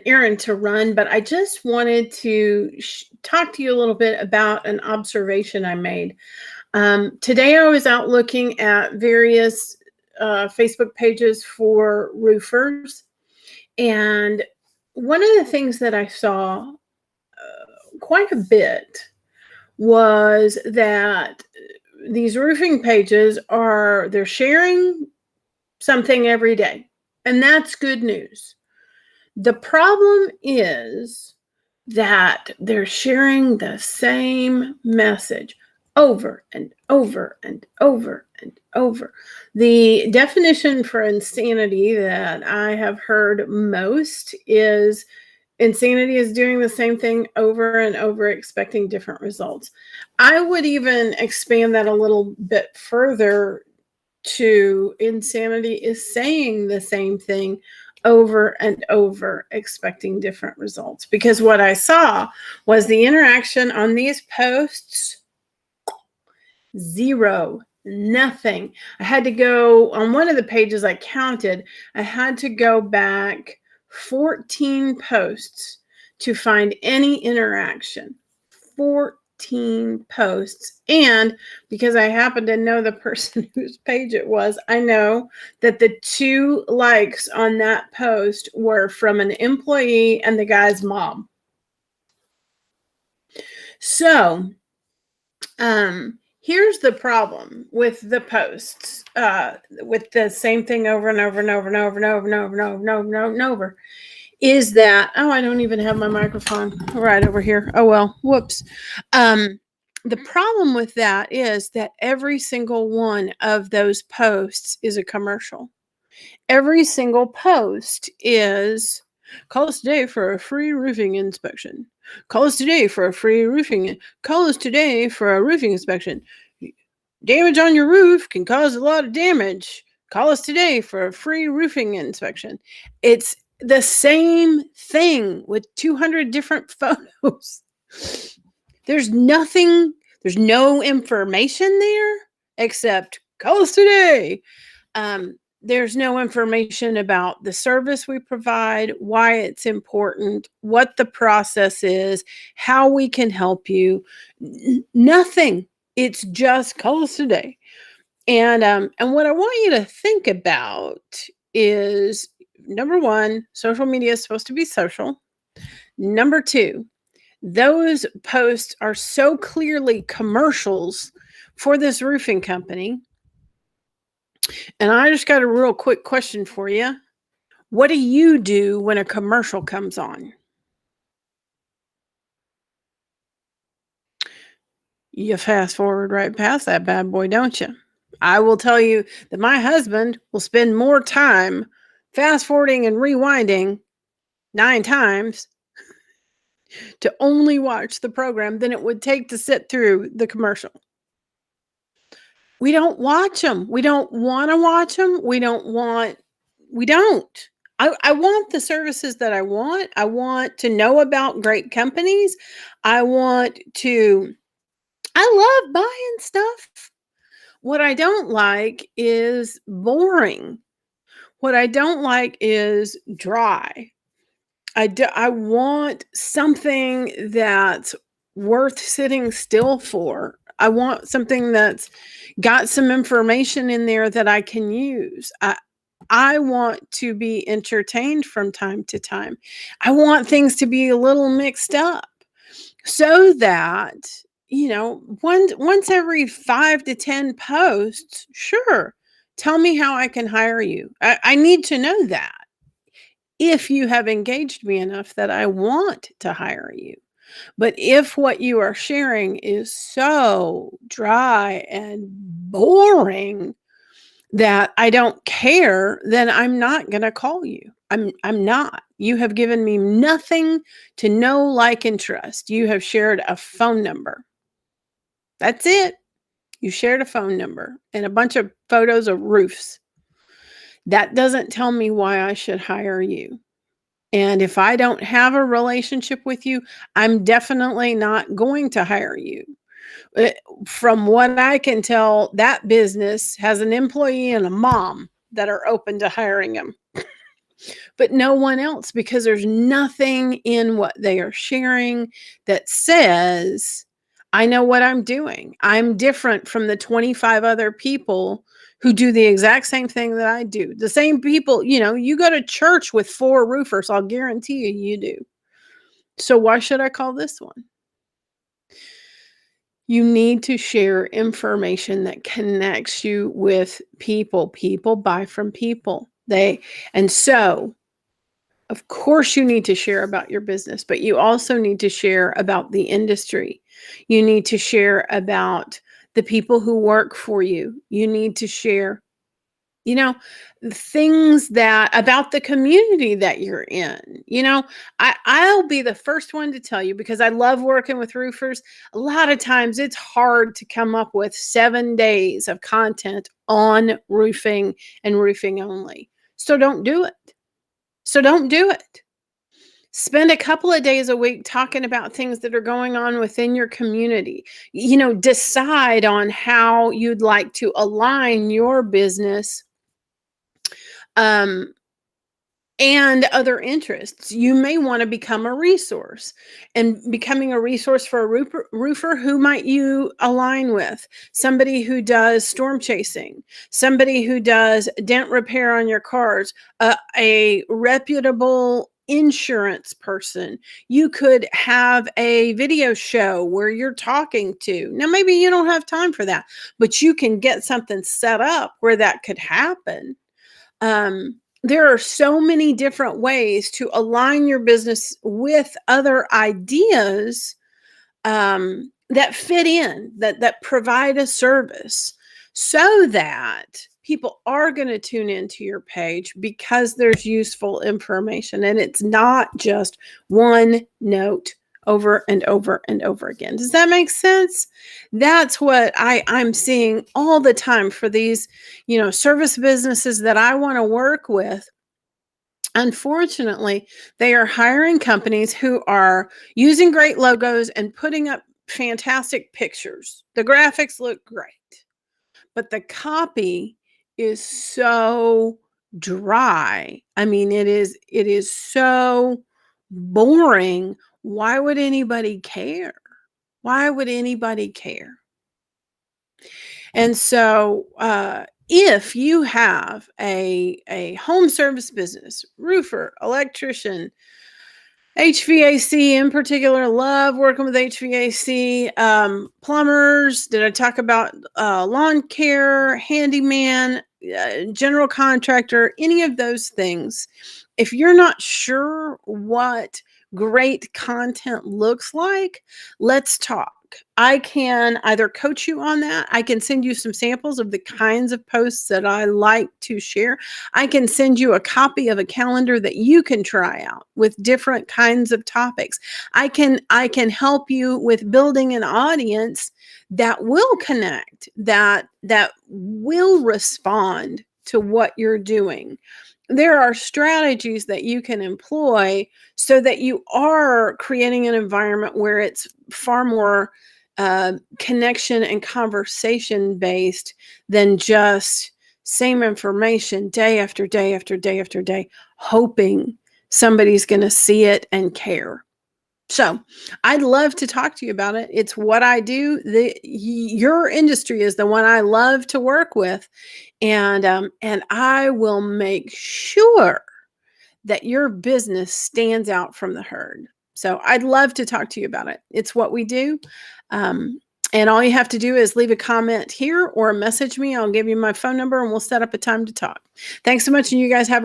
errand to run, but I just wanted to talk to you a little bit about an observation I made. Today, I was out looking at various Facebook pages for roofers, and one of the things that I saw quite a bit was that these roofing pages they're sharing something every day, and that's good news. The problem is that they're sharing the same message over and over and over and over. The definition for insanity that I have heard most is insanity is doing the same thing over and over, expecting different results. I would even expand that a little bit further to insanity is saying the same thing over and over, expecting different results. Because what I saw was the interaction on these posts zero, nothing. I had to go on one of the pages I counted, I had to go back 14 posts to find any interaction. 14 posts. And because I happen to know the person whose page it was, I know that the 2 likes on that post were from an employee and the guy's mom. So, here's the problem with the posts, with the same thing over and over and over and over and over and over and over and over and over, is that, oh, I don't even have my microphone right over here. Oh, well, whoops. The problem with that is that every single one of those posts is a commercial. Every single post is, call us today for a free roofing inspection. Call us today for a free roofing. Call us today for a roofing inspection. Damage on your roof can cause a lot of damage. Call us today for a free roofing inspection. It's the same thing with 200 different photos. There's no information there except call us today. There's no information about the service we provide, why it's important, what the process is, how we can help you. Nothing. It's just call us today. And what I want you to think about is, number one, social media is supposed to be social. Number two, those posts are so clearly commercials for this roofing company. And I just got a real quick question for you. What do you do when a commercial comes on? You fast forward right past that bad boy, don't you? I will tell you that my husband will spend more time fast forwarding and rewinding 9 times to only watch the program than it would take to sit through the commercial. We don't watch them. We don't want to watch them. We don't. I want the services that I want. I want to know about great companies. I love buying stuff. What I don't like is boring. What I don't like is dry. I want something that's worth sitting still for. I want something that's got some information in there that I can use. I want to be entertained from time to time. I want things to be a little mixed up so that, once every 5 to 10 posts, sure, tell me how I can hire you. I need to know that if you have engaged me enough that I want to hire you. But if what you are sharing is so dry and boring that I don't care, then I'm not going to call you. I'm not. You have given me nothing to know, like, and trust. You have shared a phone number. That's it. You shared a phone number and a bunch of photos of roofs. That doesn't tell me why I should hire you. And if I don't have a relationship with you, I'm definitely not going to hire you. From what I can tell, that business has an employee and a mom that are open to hiring him. but no one else, because there's nothing in what they are sharing that says, I know what I'm doing. I'm different from the 25 other people who do the exact same thing that I do. The same people, you go to church with 4 roofers, I'll guarantee you do. So why should I call this one? You need to share information that connects you with people. People buy from people. And so of course you need to share about your business, but you also need to share about the industry. You need to share about the people who work for you. You need to share, things that about the community that you're in. I'll be the first one to tell you, because I love working with roofers. A lot of times it's hard to come up with 7 days of content on roofing and roofing only. So don't do it. Spend a couple of days a week talking about things that are going on within your community. Decide on how you'd like to align your business and other interests. You may want to become a resource, and becoming a resource for a roofer, who might you align with? Somebody who does storm chasing, somebody who does dent repair on your cars, a reputable insurance person. You could have a video show where you're talking to. Now, maybe you don't have time for that, but you can get something set up where that could happen. There are so many different ways to align your business with other ideas that fit in, that provide a service, so that people are going to tune into your page because there's useful information, and it's not just one note over and over and over again. Does that make sense? That's what I'm seeing all the time for these, service businesses that I want to work with. Unfortunately, they are hiring companies who are using great logos and putting up fantastic pictures. The graphics look great, but the copy is so dry. I mean, it is so boring. Why would anybody care? Why would anybody care? And so, if you have a home service business, roofer, electrician, HVAC in particular, love working with HVAC, plumbers. Did I talk about lawn care, handyman, general contractor, any of those things? If you're not sure what great content looks like, let's talk. I can either coach you on that. I can send you some samples of the kinds of posts that I like to share. I can send you a copy of a calendar that you can try out with different kinds of topics. I can help you with building an audience that will connect, that will respond to what you're doing. There are strategies that you can employ so that you are creating an environment where it's far more connection and conversation based than just same information day after day after day after day, hoping somebody's going to see it and care. So I'd love to talk to you about it. It's what I do. Your industry is the one I love to work with. And I will make sure that your business stands out from the herd. So I'd love to talk to you about it. It's what we do. And all you have to do is leave a comment here or message me. I'll give you my phone number and we'll set up a time to talk. Thanks so much. And you guys have a